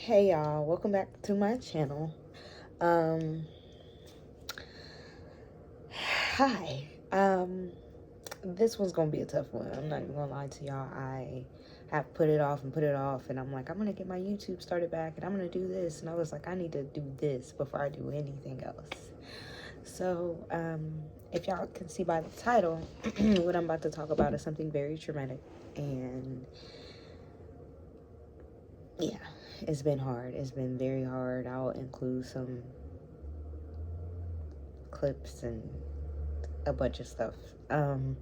Hey y'all, welcome back to my channel. Um Hi. This one's gonna be a tough one. I'm not even gonna lie to y'all. I have put it off and put it off, and I'm like, I'm gonna get my YouTube started back and I'm gonna do this, and I was like, I need to do this before I do anything else. So, if y'all can see by the title, what I'm about to talk about is something very traumatic, and yeah, it's been hard. It's been very hard. I'll include some clips and a bunch of stuff. Um,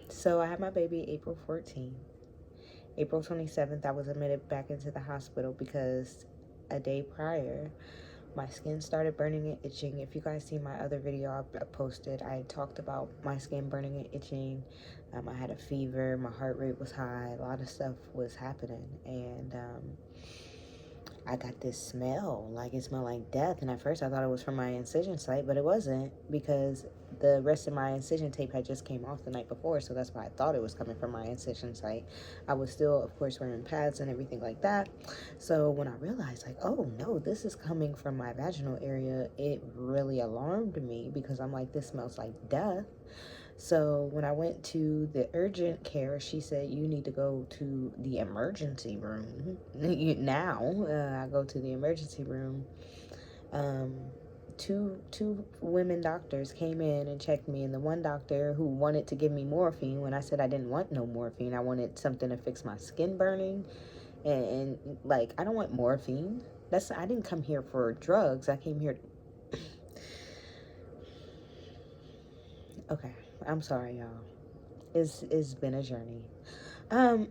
so I had my baby April 14th. April 27th, I was admitted back into the hospital because a day prior, my skin started burning and itching. If you guys see my other video I posted, I talked about my skin burning and itching. I had a fever, my heart rate was high, a lot of stuff was happening, and I got this smell, like it smelled like death. And at first I thought it was from my incision site, but it wasn't, because the rest of my incision tape had just came off the night before. So that's why I thought it was coming from my incision site. I was still, of course, wearing pads and everything like that. So when I realized, like, oh no, this is coming from my vaginal area, it really alarmed me, because I'm like, this smells like death. So when I went to the urgent care, she said, you need to go to the emergency room. Now, I go to the emergency room. Two women doctors came in and checked me, and the one doctor who wanted to give me morphine, when I said I didn't want no morphine, I wanted something to fix my skin burning, and like, I don't want morphine. I didn't come here for drugs. I came here. Okay, I'm sorry, y'all. It's been a journey. Um,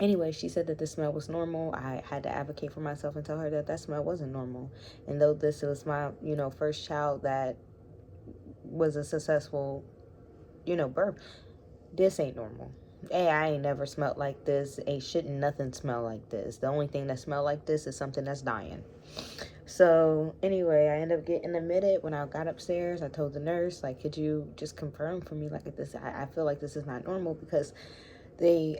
anyway, she said that the smell was normal. I had to advocate for myself and tell her that that smell wasn't normal. And though this was my, first child that was a successful, birth, this ain't normal. Hey, I ain't never smelled like this. Ain't shouldn't nothing smell like this. The only thing that smell like this is something that's dying. So anyway, I ended up getting admitted. When I got upstairs, I told the nurse, like, could you just confirm for me, like, this, I feel like this is not normal, because they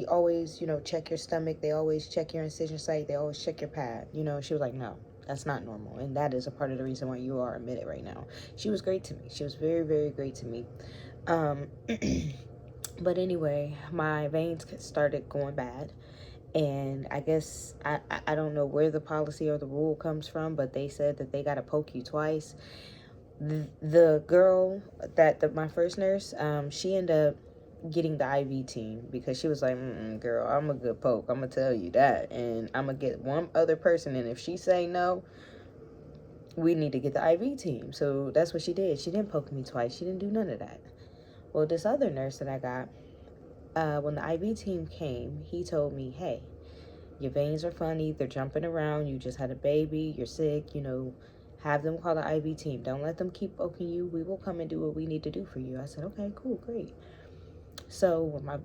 always, check your stomach. They always check your incision site. They always check your pad. She was like, no, that's not normal. And that is a part of the reason why you are admitted right now. She was great to me. She was very, very great to me. But anyway, my veins started going bad. And I guess, I don't know where the policy or the rule comes from, but they said that they got to poke you twice. The girl my first nurse, she ended up getting the IV team, because she was like, girl, I'm a good poke, I'm gonna tell you that, and I'm gonna get one other person, and if she say no, we need to get the IV team. So that's what she did. She didn't poke me twice. She didn't do none of that. Well, this other nurse that I got, when the IV team came, he told me, hey, your veins are funny, they're jumping around, you just had a baby, you're sick, have them call the IV team. Don't let them keep poking you. We will come and do what we need to do for you. I said, okay, cool, great. So when my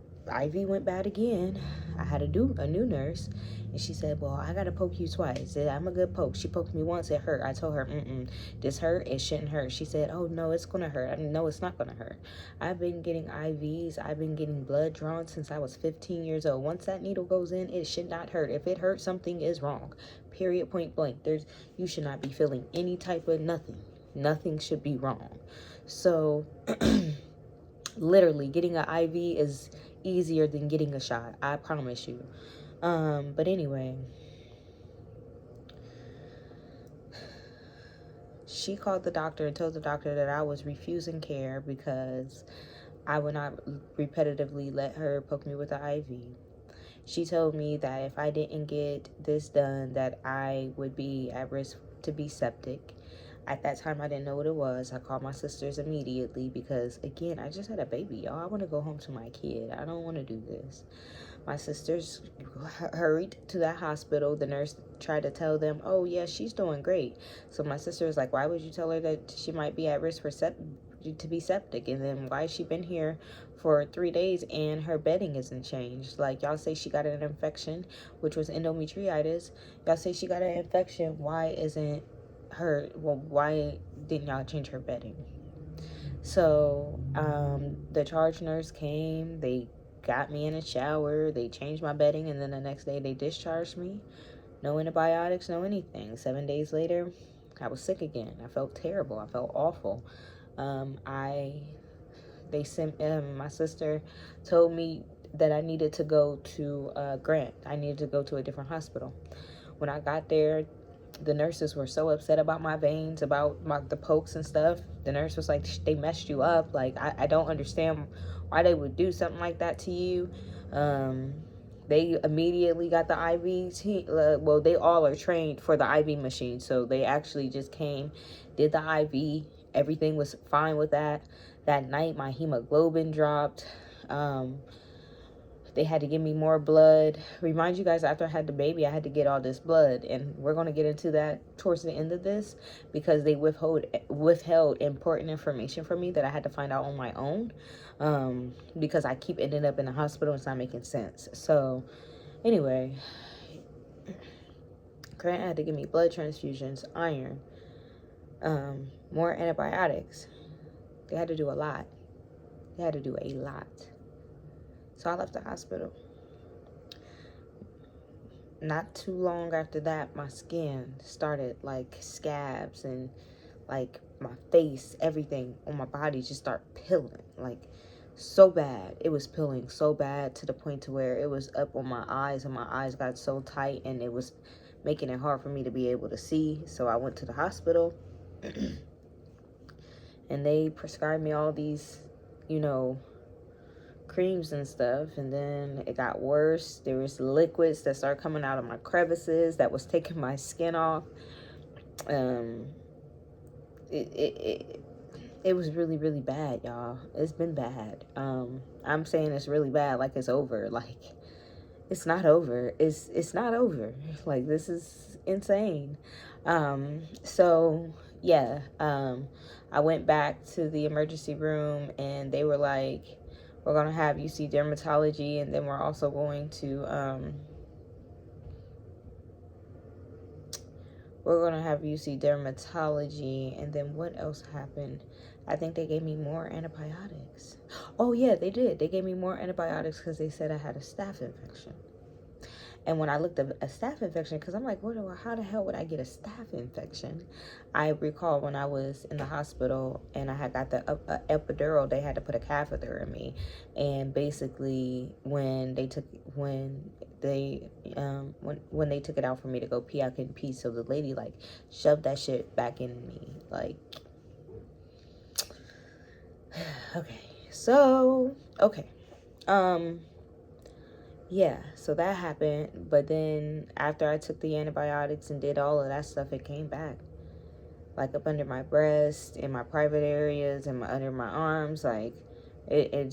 IV went bad again, I had to do a new nurse, and she said, well, I gotta poke you twice. I'm a good poke. She poked me once, it hurt. I told her, this hurt, it shouldn't hurt. She said, oh no, it's gonna hurt. No, it's not gonna hurt. I've been getting IVs, I've been getting blood drawn since I was 15 years old. Once that needle goes in, it should not hurt. If it hurts, something is wrong. Period, point blank. You should not be feeling any type of nothing. Nothing should be wrong. So literally, getting an IV is easier than getting a shot, I promise you. But anyway, she called the doctor and told the doctor that I was refusing care because I would not repetitively let her poke me with the IV. She told me that if I didn't get this done, that I would be at risk to be septic. At that time, I didn't know what it was. I called my sisters immediately because, again, I just had a baby, y'all. I want to go home to my kid. I don't want to do this. My sisters hurried to that hospital. The nurse tried to tell them, oh, yeah, she's doing great. So my sister was like, why would you tell her that she might be at risk to be septic? And then why has she been here for 3 days and her bedding isn't changed? Like, y'all say she got an infection, which was endometritis. Y'all say she got an infection. Why didn't y'all change her bedding? So the charge nurse came. They got me in a shower, they changed my bedding, and then the next day they discharged me. No antibiotics, no anything. 7 days later, I was sick again. I felt terrible. I felt awful. I they sent my sister told me that I needed to go to Grant. I needed to go to a different hospital. When I got there, the nurses were so upset about my veins, about the pokes and stuff. The nurse was like, they messed you up. Like, I don't understand why they would do something like that to you. They immediately got the IV. Well, they all are trained for the IV machine. So they actually just came, did the IV. Everything was fine with that. That night, my hemoglobin dropped. They had to give me more blood. Remind you guys, after I had the baby, I had to get all this blood. And we're going to get into that towards the end of this, because they withheld important information from me that I had to find out on my own. Because I keep ending up in the hospital and it's not making sense. So anyway, Grant had to give me blood transfusions, iron, more antibiotics. They had to do a lot. They had to do a lot. So I left the hospital. Not too long after that, my skin started like scabs, and like my face, everything on my body just started peeling, like so bad. It was peeling so bad to the point to where it was up on my eyes, and my eyes got so tight, and it was making it hard for me to be able to see. So I went to the hospital and they prescribed me all these, creams and stuff, and then it got worse. There was liquids that started coming out of my crevices that was taking my skin off. It was really, really bad, y'all. It's been bad. I'm saying it's really bad like it's over. Like, it's not over. It's not over. Like, this is insane. So yeah, I went back to the emergency room, and they were like, we're going to have you see dermatology, and then we're also going to have you see dermatology. And then what else happened? I think they gave me more antibiotics. Oh yeah, they did. They gave me more antibiotics because they said I had a staph infection. And when I looked at a staph infection, because I'm like, how the hell would I get a staph infection? I recall when I was in the hospital and I had got the epidural, they had to put a catheter in me. And basically, when they took it out for me to go pee, I couldn't pee. So the lady like shoved that shit back in me. Like, okay. So, okay. Yeah, so that happened, but then after I took the antibiotics and did all of that stuff, it came back. Like up under my breast, in my private areas, and under my arms, like, it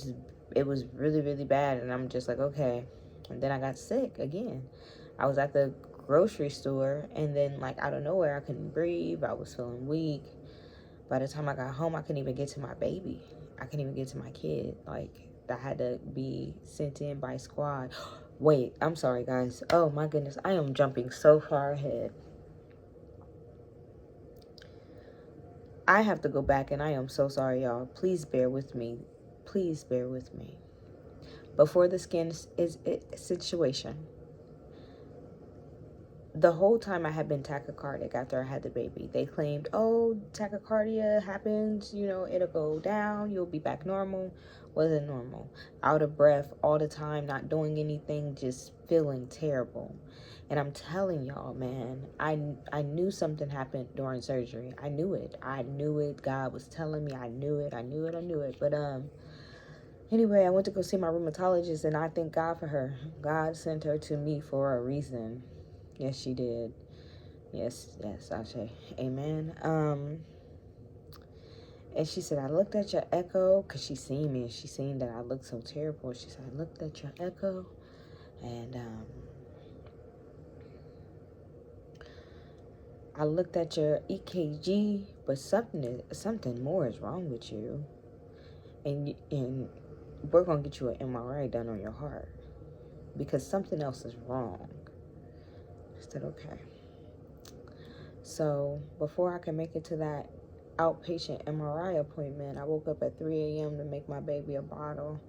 was really, really bad, and I'm just like, okay. And then I got sick again. I was at the grocery store, and then, like, out of nowhere, I couldn't breathe, I was feeling weak. By the time I got home, I couldn't even get to my baby. I couldn't even get to my kid, like, that had to be sent in by squad. Wait, I'm sorry, guys. Oh, my goodness. I am jumping so far ahead. I have to go back, and I am so sorry, y'all. Please bear with me. Please bear with me. Before the skin situation, the whole time I had been tachycardic after I had the baby. They claimed, oh, tachycardia happens, it'll go down, you'll be back normal. Wasn't normal. Out of breath all the time, not doing anything, just feeling terrible. And I'm telling y'all, man, I knew something happened during surgery. I knew it. God was telling me. I knew it. But anyway, I went to go see my rheumatologist, and I thank God for her. God sent her to me for a reason. Yes, she did. Yes, I say amen. And she said, I looked at your echo, because she seen me, and she seen that I looked so terrible. She said, I looked at your echo, and I looked at your EKG, but something more is wrong with you, and we're gonna get you an MRI done on your heart, because something else is wrong. I said, okay. So before I could make it to that outpatient MRI appointment, I woke up at 3 a.m. to make my baby a bottle.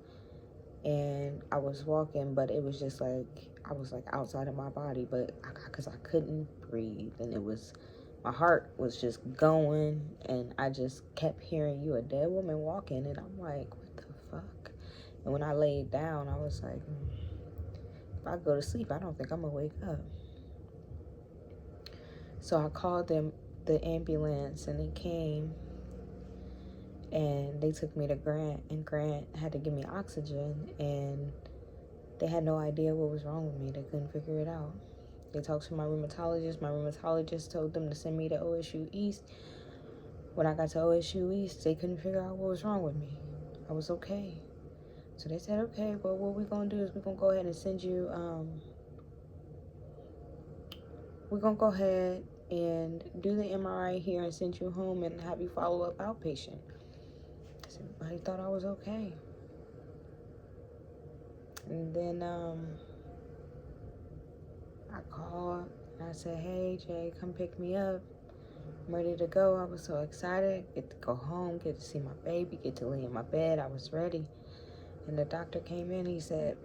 and I was walking, but it was just like I was like outside of my body, but because I couldn't breathe, and it was my heart was just going, and I just kept hearing, "You a dead woman walking," and I'm like, what the fuck? And when I laid down, I was like, if I go to sleep, I don't think I'm gonna wake up. So I called them, the ambulance, and they came, and they took me to Grant, and Grant had to give me oxygen, and they had no idea what was wrong with me. They couldn't figure it out. They talked to my rheumatologist. My rheumatologist told them to send me to OSU East. When I got to OSU East, they couldn't figure out what was wrong with me. I was okay. So they said, okay, well, what we're going to do is we're going to go ahead and send you, we're going to go ahead and do the MRI here and send you home and have you follow up outpatient. Everybody thought I was okay. And then I called and I said, hey, Jay, come pick me up. I'm ready to go. I was so excited. Get to go home, get to see my baby, get to lay in my bed. I was ready. And the doctor came in. He said,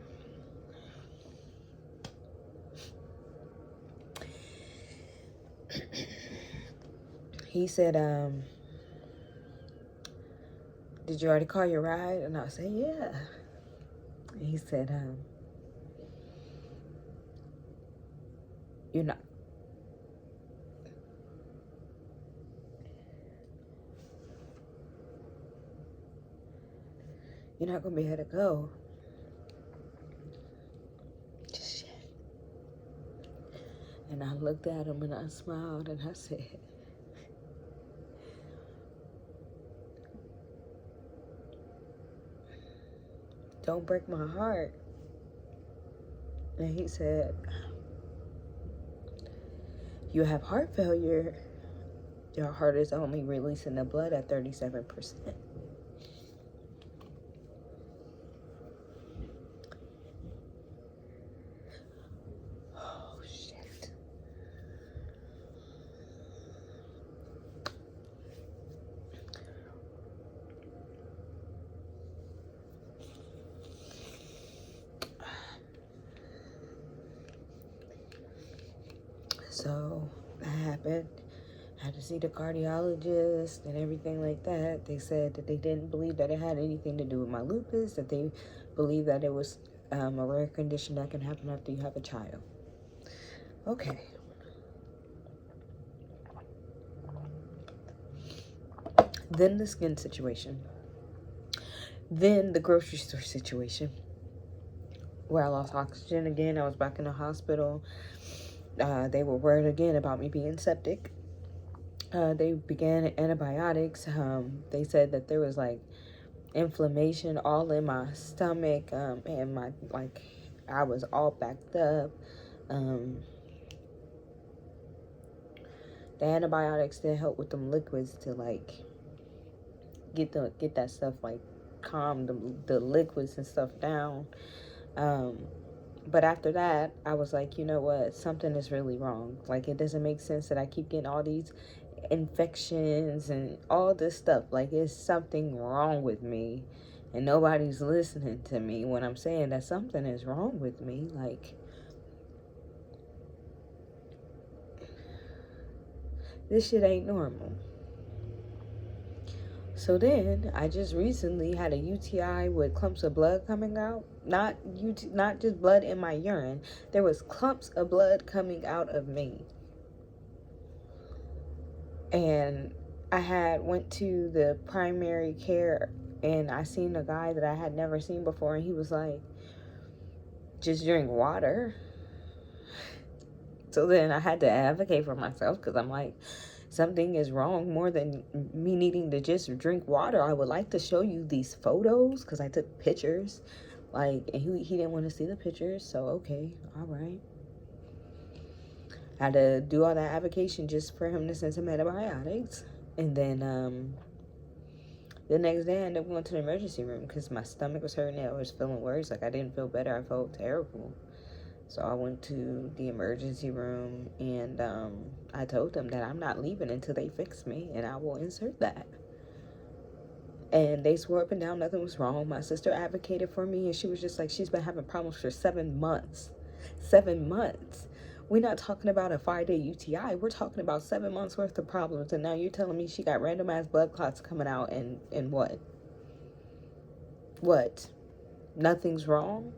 did you already call your ride? And I said, yeah. And he said, you're not. You're not going to be able to go. Just yet. And I looked at him and I smiled and I said, don't break my heart. And he said, you have heart failure. Your heart is only releasing the blood at 37%. Oh, shit. So that happened. I had to see the cardiologist and everything like that. They said that they didn't believe that it had anything to do with my lupus, that they believed that it was a rare condition that can happen after you have a child. Okay. Then the skin situation. Then the grocery store situation, where I lost oxygen again. I was back in the hospital. They were worried again about me being septic. They began antibiotics. They said that there was like inflammation all in my stomach, and my, like, I was all backed up. The antibiotics didn't help with them liquids to like get that stuff, like calm the liquids and stuff down. But after that, I was like, you know what? Something is really wrong. Like, it doesn't make sense that I keep getting all these infections and all this stuff. Like, it's something wrong with me. And nobody's listening to me when I'm saying that something is wrong with me. Like, this shit ain't normal. So then, I just recently had a UTI with clumps of blood coming out. Not just blood in my urine. There was clumps of blood coming out of me. And I went to the primary care, and I seen a guy that I had never seen before, and he was like, just drink water. So then I had to advocate for myself, because I'm like, something is wrong more than me needing to just drink water. I would like to show you these photos, because I took pictures. Like, and he didn't want to see the pictures, so okay, all right. I had to do all that advocation just for him to send some antibiotics. And then the next day I ended up going to the emergency room because my stomach was hurting. I was feeling worse. Like, I didn't feel better. I felt terrible. So I went to the emergency room, and I told them that I'm not leaving until they fix me, and I will insert that. And they swore up and down nothing was wrong. My sister advocated for me, and she was just like, she's been having problems for 7 months. 7 months. We're not talking about a 5-day UTI. We're talking about 7 months worth of problems. And now you're telling me she got random ass blood clots coming out, and what? What? Nothing's wrong?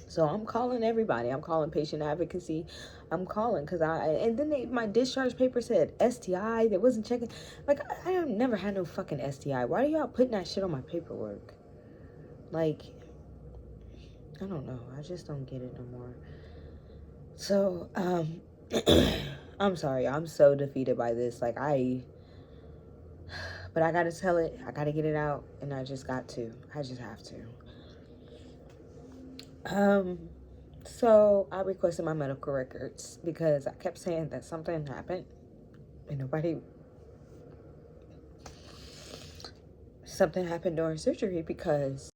So I'm calling everybody. I'm calling patient advocacy. I'm calling because and then my discharge paper said STI. They wasn't checking. Like, I have never had no fucking STI. Why are y'all putting that shit on my paperwork? Like, I don't know. I just don't get it no more. So, I'm sorry. I'm so defeated by this. Like, but I gotta tell it. I gotta get it out. And I just got to. I just have to. So I requested my medical records because I kept saying that something happened and something happened during surgery because